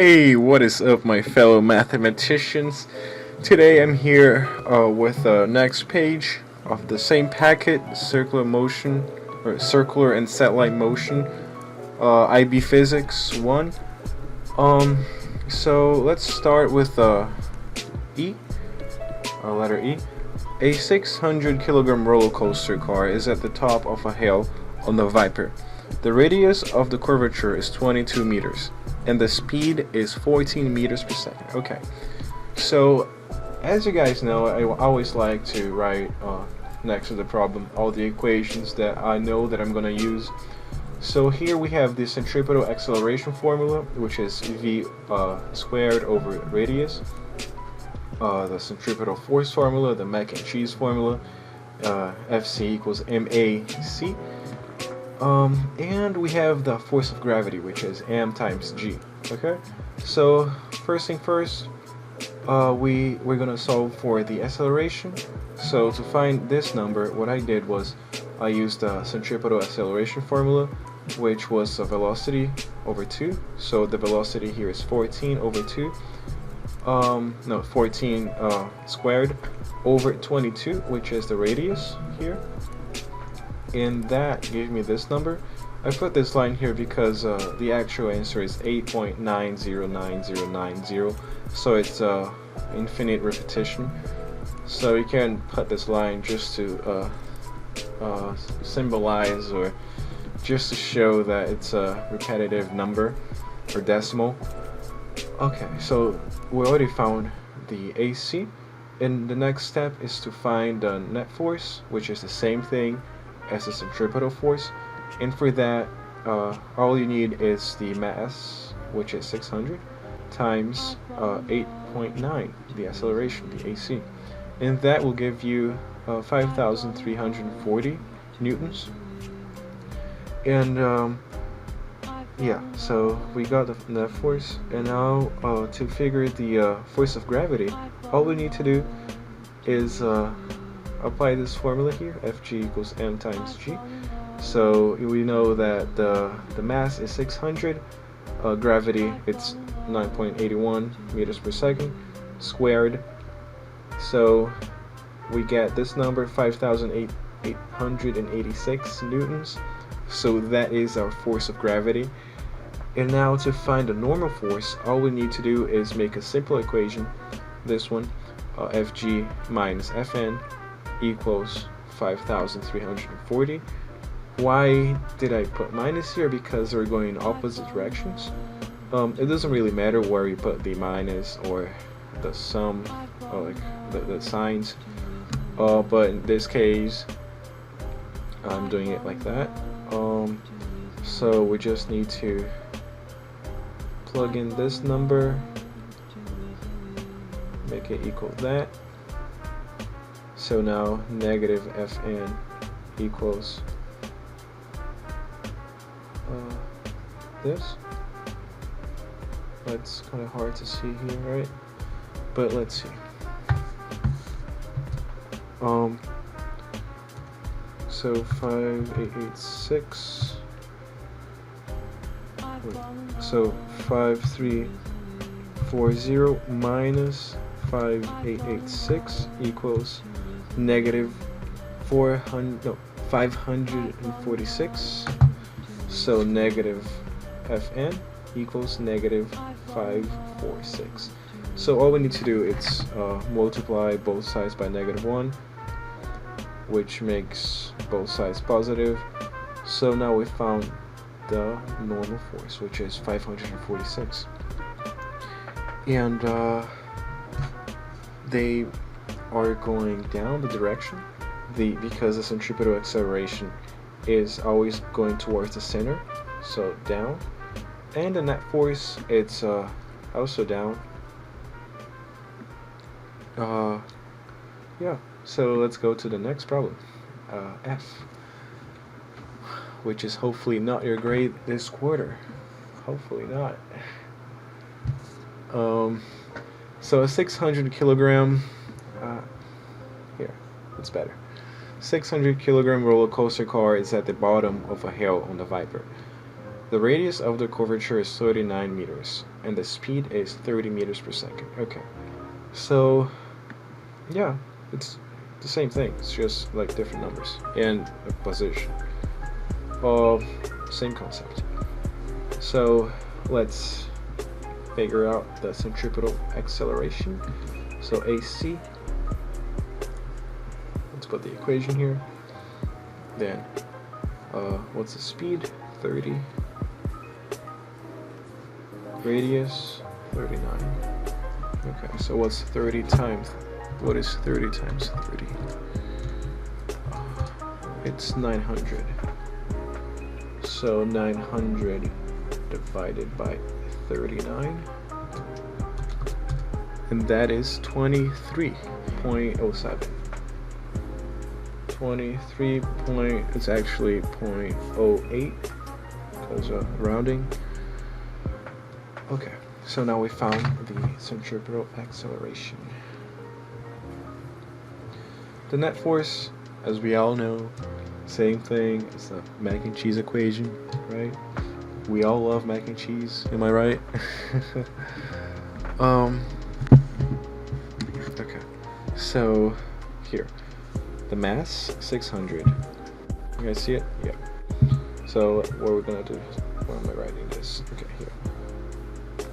Hey, what is up, my fellow mathematicians? Today I'm here with the next page of the same packet, circular motion, or circular and satellite motion, IB Physics 1. Um, so let's start with E, letter E. A 600 kilogram roller coaster car is at the top of a hill on the Viper. The radius of the curvature is 22 meters, and the speed is 14 meters per second. Okay, so as you guys know, I always like to write next to the problem all the equations that I know that I'm going to use. So here we have the centripetal acceleration formula, which is v squared over radius. The centripetal force formula, the mac and cheese formula, Fc equals mac. And we have the force of gravity, which is m times g. Okay, so first thing first, we're gonna solve for the acceleration. So to find this number, what I did was I used the centripetal acceleration formula, which was a velocity over 2. So the velocity here is 14 over 2. 14 squared over 22, which is the radius here. And that gave me this number. I put this line here because the actual answer is 8.909090, so it's infinite repetition. So you can put this line just to symbolize, or just to show that it's a repetitive number or decimal. Okay, so we already found the AC, and the next step is to find the net force, which is the same thing as the centripetal force. And for that, all you need is the mass, which is 600, times 8.9, the acceleration, the AC. And that will give you 5,340 newtons. And yeah, so we got the net force, and now to figure the force of gravity, all we need to do is apply this formula here, Fg equals m times g. So we know that the mass is 600, gravity it's 9.81 meters per second squared. So we get this number, 5,886 newtons. So that is our force of gravity. And now to find the normal force, all we need to do is make a simple equation, this one, Fg minus Fn equals 5,340. Why did I put minus here? Because we're going in opposite directions. It doesn't really matter where you put the minus or the sum, or like the signs, but in this case I'm doing it like that. So we just need to plug in this number, make it equal that. So now negative Fn equals this. That's kind of hard to see here, right? But let's see. So 5,886. So 5,340 minus 5,886 equals negative 546. So negative Fn equals negative 546. So all we need to do is multiply both sides by -1, which makes both sides positive. So now we found the normal force, which is 546. And they are going down the direction, because the centripetal acceleration is always going towards the center, so down. And the net force, it's also down. Yeah, so let's go to the next problem, F, which is hopefully not your grade this quarter. Hopefully not. So a 600 kilogram, here, it's better. 600 kilogram roller coaster car is at the bottom of a hill on the Viper. The radius of the curvature is 39 meters, and the speed is 30 meters per second. Okay, so yeah, it's the same thing. It's just like different numbers and a position. Same concept. So let's figure out the centripetal acceleration. So AC. Let's put the equation here. Then, what's the speed? 30. Radius 39. Okay, so what's 30 times? What is 30 times 30? It's 900. So 900 divided by 39, and that is 23.07. 23 point. It's actually 0.08 because rounding. Okay, so now we found the centripetal acceleration. The net force, as we all know, same thing. It's the mac and cheese equation, right? We all love mac and cheese, am I right? Okay, so here, the mass 600. You guys see it? Yeah. So what we're gonna do? Where am I writing this? Okay, here.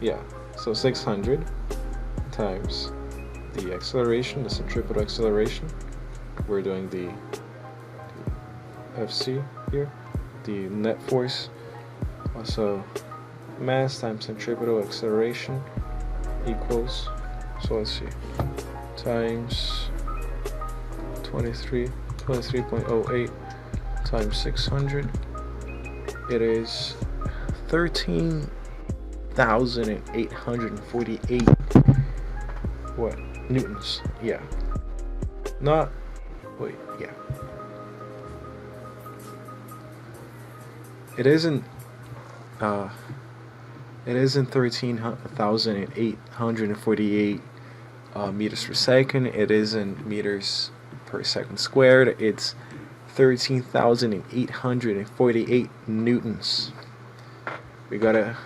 Yeah. So 600 times the acceleration, the centripetal acceleration. We're doing the FC here, the net force. Also, mass times centripetal acceleration equals, so let's see, times 23.08 times 600. It is 13,848 what? Newtons. Yeah. Not, wait, yeah. It isn't 13,848 meters per second. It isn't meters per second squared. It's 13,848 newtons. We gotta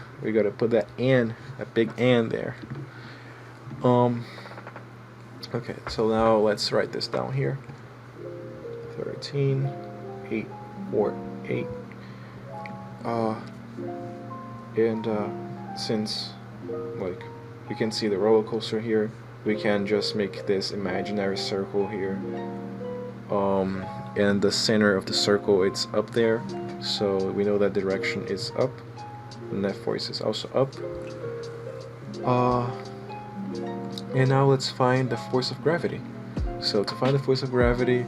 put that "and," a big "and" there. Okay, so now let's write this down here. 13,848. And since like you can see the roller coaster here, we can just make this imaginary circle here. And the center of the circle, it's up there, so we know that direction is up. The net force is also up. And now let's find the force of gravity. So to find the force of gravity,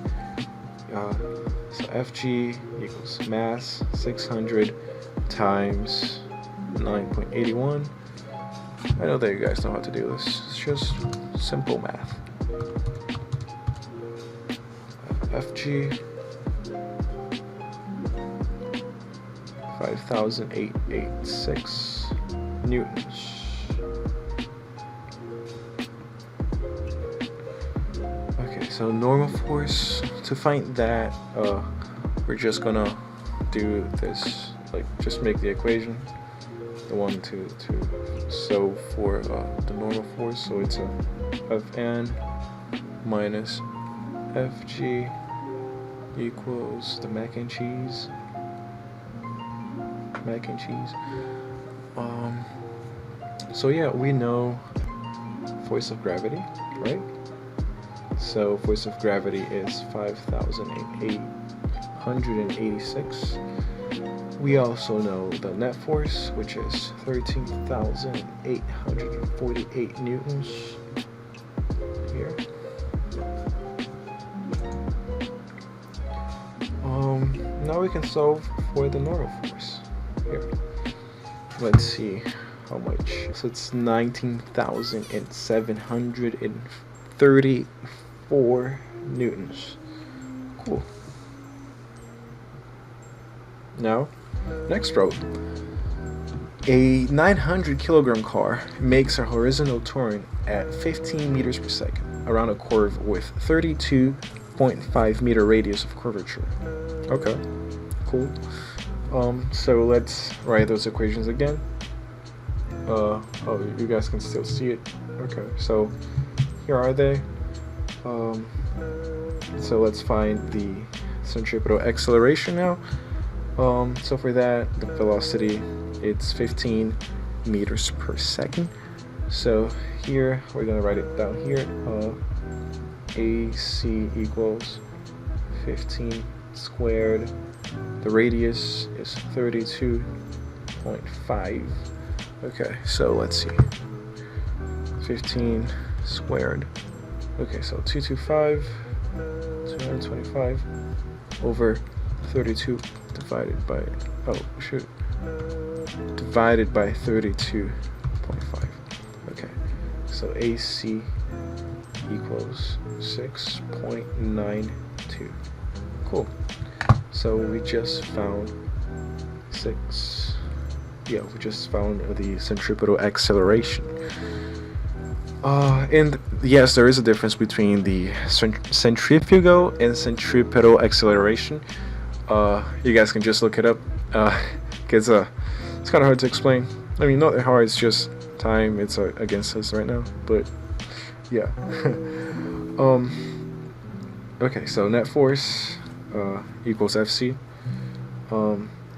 so Fg equals mass 600 times 9.81. I know that you guys know how to do this. It's just simple math. Fg 5,886 newtons. Okay, so normal force, to find that, we're just gonna do this, like just make the equation, the one to solve for the normal force. So it's a Fn minus Fg equals the mac and cheese. So yeah, we know force of gravity, right? So force of gravity is 5,886. We also know the net force, which is 13,848 newtons here. Now we can solve for the normal force here. Let's see how much. So it's 19,734 newtons. Cool. Now, next row. A 900 kilogram car makes a horizontal turn at 15 meters per second around a curve with 32.5 meter radius of curvature. Okay, cool. So let's write those equations again. Oh, you guys can still see it. Okay, so here are they. So let's find the centripetal acceleration now. So for that, the velocity, it's 15 meters per second. So here we're gonna write it down here. AC equals 15 squared. The radius is 32.5. Okay, so let's see. 15 squared. Okay, so 225 over 32 divided by, divided by 32.5. Okay, so AC equals 6.92. Cool. So we just found the centripetal acceleration. And yes, there is a difference between the centrifugal and centripetal acceleration. You guys can just look it up, because it's kind of hard to explain. I mean, not that hard, it's just time, it's against us right now, but yeah. Okay, so net force equals FC.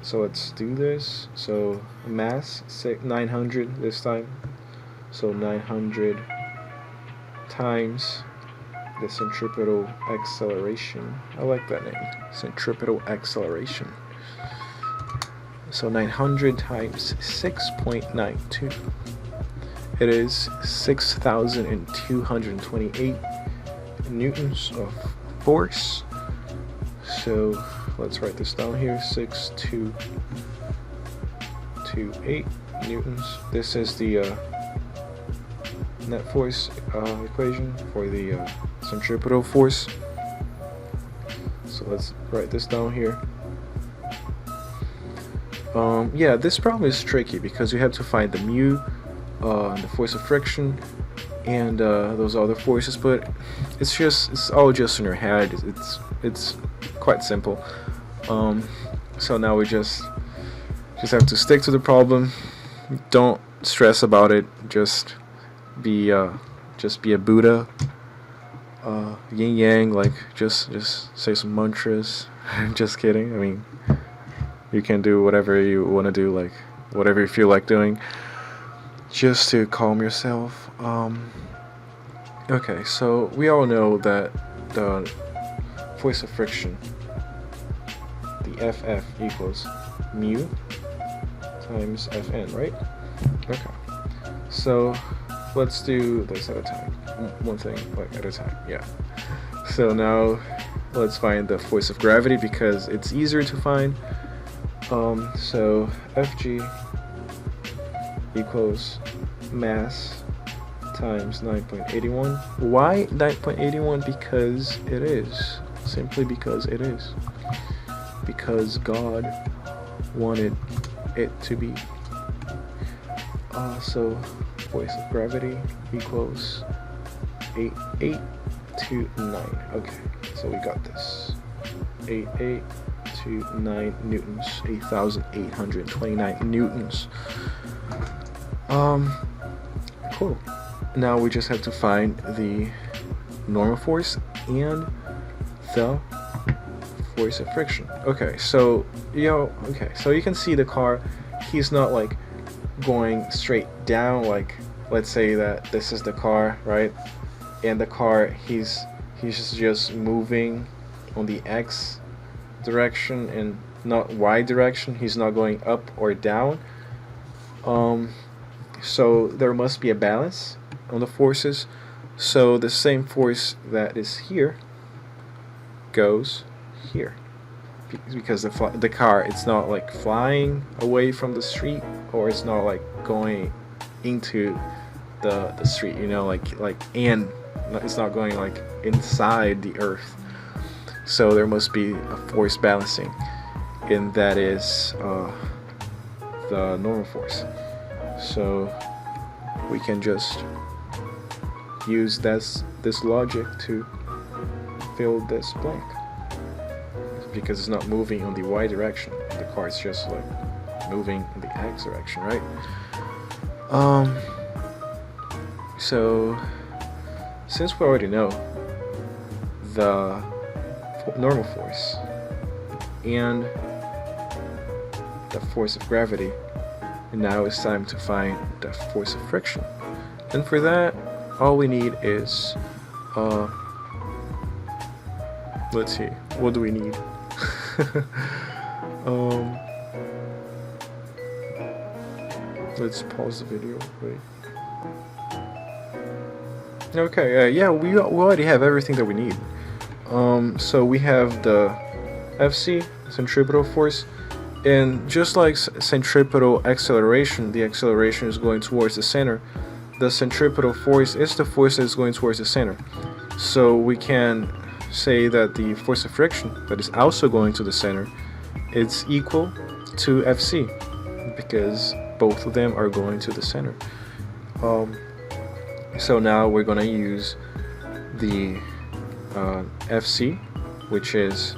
So let's do this. So mass 900 this time. So 900 times the centripetal acceleration. I like that name, centripetal acceleration. So 900 times 6.92. It is 6,228 newtons of force. So let's write this down here. 6,228 newtons. This is the net force equation for the centripetal force. So let's write this down here. Yeah, this problem is tricky because you have to find the mu, the force of friction, and those other forces, but it's all just in your head. It's quite simple. So now we just have to stick to the problem. Don't stress about it. Just be a Buddha. Yin yang, like just say some mantras. Just kidding. I mean, you can do whatever you want to do, like whatever you feel like doing, just to calm yourself. Okay, so we all know that the force of friction, the FF equals mu times Fn, right? Okay, so let's do this at a time, one thing like at a time. Yeah, so now let's find the force of gravity because it's easier to find. So Fg equals mass times 9.81. Why 9.81? Because it is. Simply because it is. Because God wanted it to be. So force of gravity equals 8.829. Okay, so we got this. 8.829 newtons. 8,829 newtons. Cool. Now we just have to find the normal force and the force of friction. Okay, so you can see the car. He's not like going straight down. Like, let's say that this is the car, right? And the car, he's just moving on the X direction and not Y direction. He's not going up or down. So there must be a balance on the forces. So the same force that is here goes here, because the car, it's not like flying away from the street, or it's not like going into the street, and it's not going like inside the earth. So there must be a force balancing, and that is the normal force. So we can just use this logic to fill this blank. because it's not moving on the y direction. The car is just like moving in the x direction, right? So since we already know the normal force and the force of gravity, now it's time to find the force of friction. And for that, all we need is let's see, what do we need? Let's pause the video. Wait. Okay, yeah, we already have everything that we need. So we have the Fc, centripetal force, and just like centripetal acceleration, the acceleration is going towards the center. The centripetal force is the force that is going towards the center. So we can say that the force of friction that is also going to the center is equal to Fc, because both of them are going to the center. So now we're going to use the Fc, which is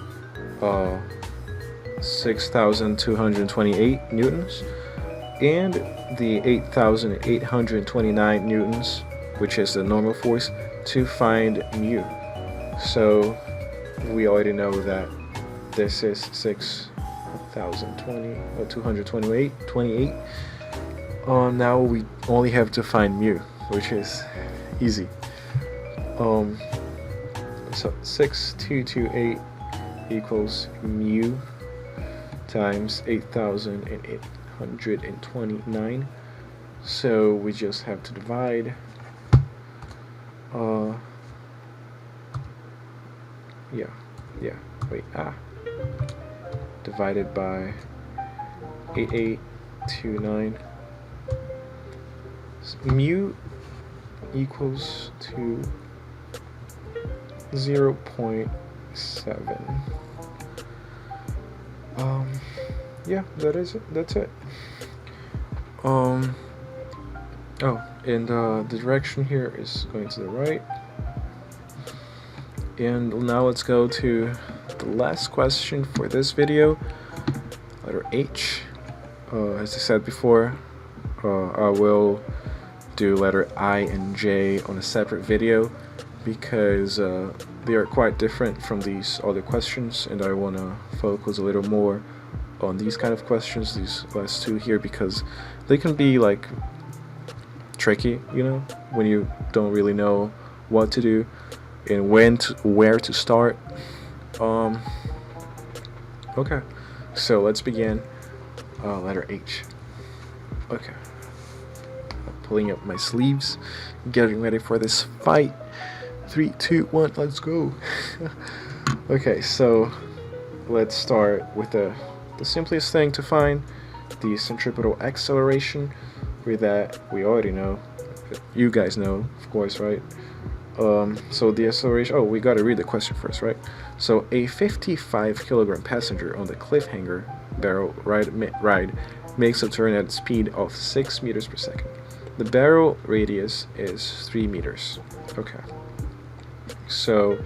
6,228 newtons, and the 8,829 newtons, which is the normal force, to find mu. So we already know that this is 6,228. Now we only have to find mu, which is easy. So 6,228 equals mu times 8,829. So we just have to divide. Divided by 8829. So mu equals to 0.7. Yeah, that is it. That's it. And the direction here is going to the right. And now let's go to the last question for this video, letter H. As I said before, I will do letter I and J on a separate video because they are quite different from these other questions, and I want to focus a little more on these kind of questions, these last two here, because they can be like tricky, you know, when you don't really know what to do and where to start. Okay, so let's begin. Letter H. Okay, I'm pulling up my sleeves, getting ready for this fight. 3, 2, 1, let's go. Okay, so let's start with the simplest thing to find, the centripetal acceleration. With that, we already know. You guys know, of course, right? So the acceleration, we gotta read the question first, right? So a 55 kilogram passenger on the cliffhanger barrel ride makes a turn at a speed of 6 meters per second. The barrel radius is 3 meters. Okay. So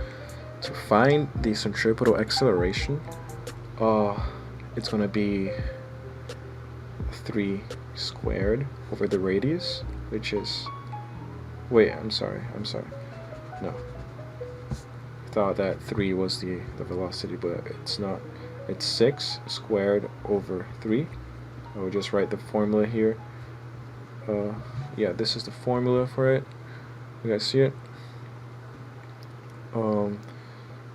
to find the centripetal acceleration, it's gonna be 3 squared over the radius, which is, wait, I'm sorry. No. I thought that 3 was the velocity, but it's not. It's 6 squared over 3. I will just write the formula here. Yeah, this is the formula for it. You guys see it?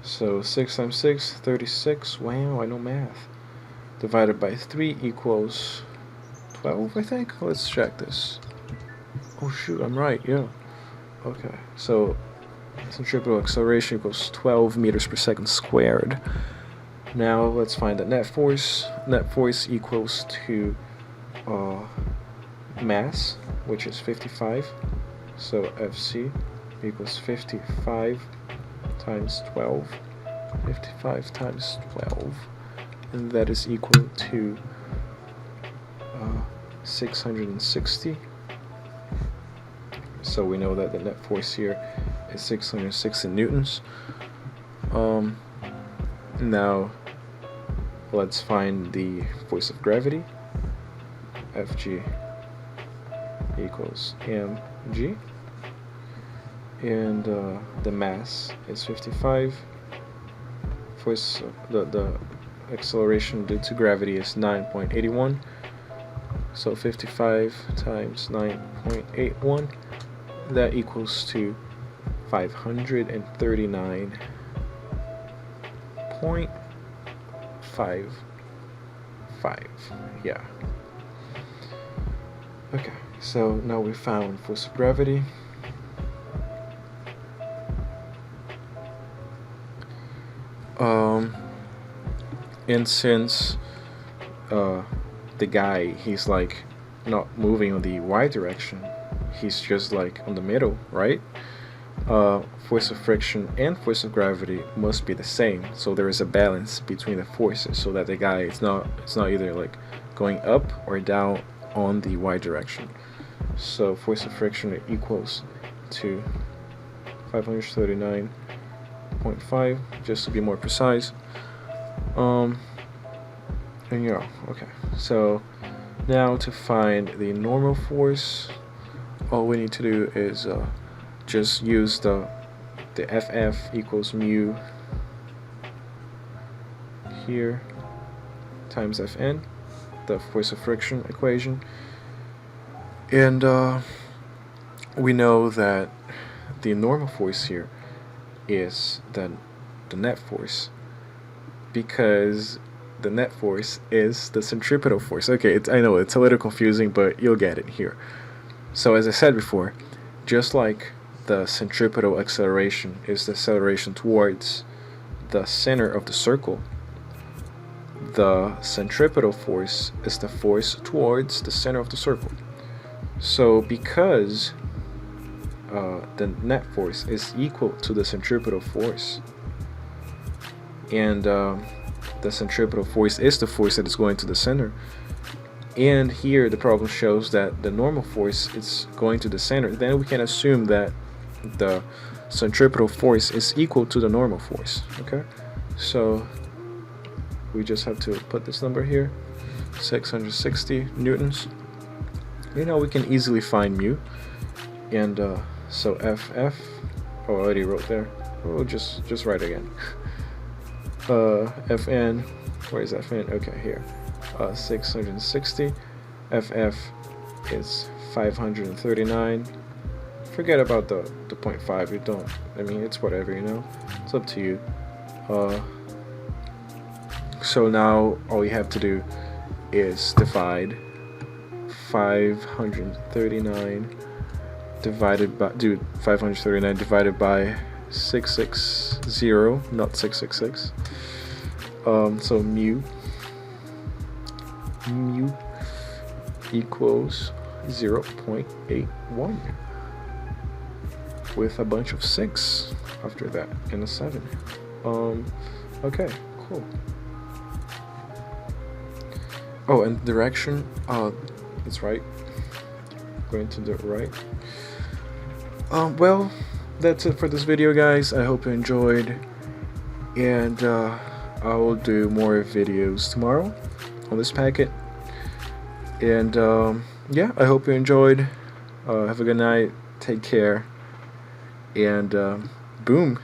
So 6 times 6, 36. Wow, I know math. Divided by 3 equals 12, I think. Let's check this. Oh shoot, I'm right, yeah. Okay, so centripetal acceleration equals 12 meters per second squared. Now let's find the net force. Net force equals to mass, which is 55. So Fc equals 55 times 12. 55 times 12. And that is equal to 660. So we know that the net force here is 660 newtons. Now let's find the force of gravity. Fg equals mg, and the mass is 55. Force, the acceleration due to gravity is 9.81. So 55 times 9.81, that equals to 539.55. Yeah. Okay, so now we found force of gravity. And since the guy, he's like not moving on the y direction, he's just like on the middle, right? Force of friction and force of gravity must be the same, so there is a balance between the forces, so that the guy it's not either like going up or down on the y direction. So force of friction equals to 539.5, just to be more precise. And yeah, okay, so now to find the normal force, all we need to do is just use the FF equals mu here times Fn, the force of friction equation, and we know that the normal force here is the net force, because the net force is the centripetal force. Okay, I know it's a little confusing, but you'll get it here. So as I said before, just like the centripetal acceleration is the acceleration towards the center of the circle, the centripetal force is the force towards the center of the circle. So because the net force is equal to the centripetal force, and the centripetal force is the force that is going to the center, and here the problem shows that the normal force is going to the center, then we can assume that the centripetal force is equal to the normal force. Okay, so we just have to put this number here, 660 newtons. You know, we can easily find mu, and so FF, oh, I already wrote there, oh, just write again. Fn, where is Fn? Okay, here, 660. FF is 539. Forget about the 0.5. You don't, I mean, it's whatever, you know, it's up to you. So now all you have to do is divide 539 divided by 539 divided by 660, not 666. So mu equals 0.81 with a bunch of 6 after that and a 7. Okay, cool. Oh, and direction, it's right, going to the right. Well, that's it for this video, guys. I hope you enjoyed, and I will do more videos tomorrow on this packet. And yeah, I hope you enjoyed. Have a good night, take care, and boom.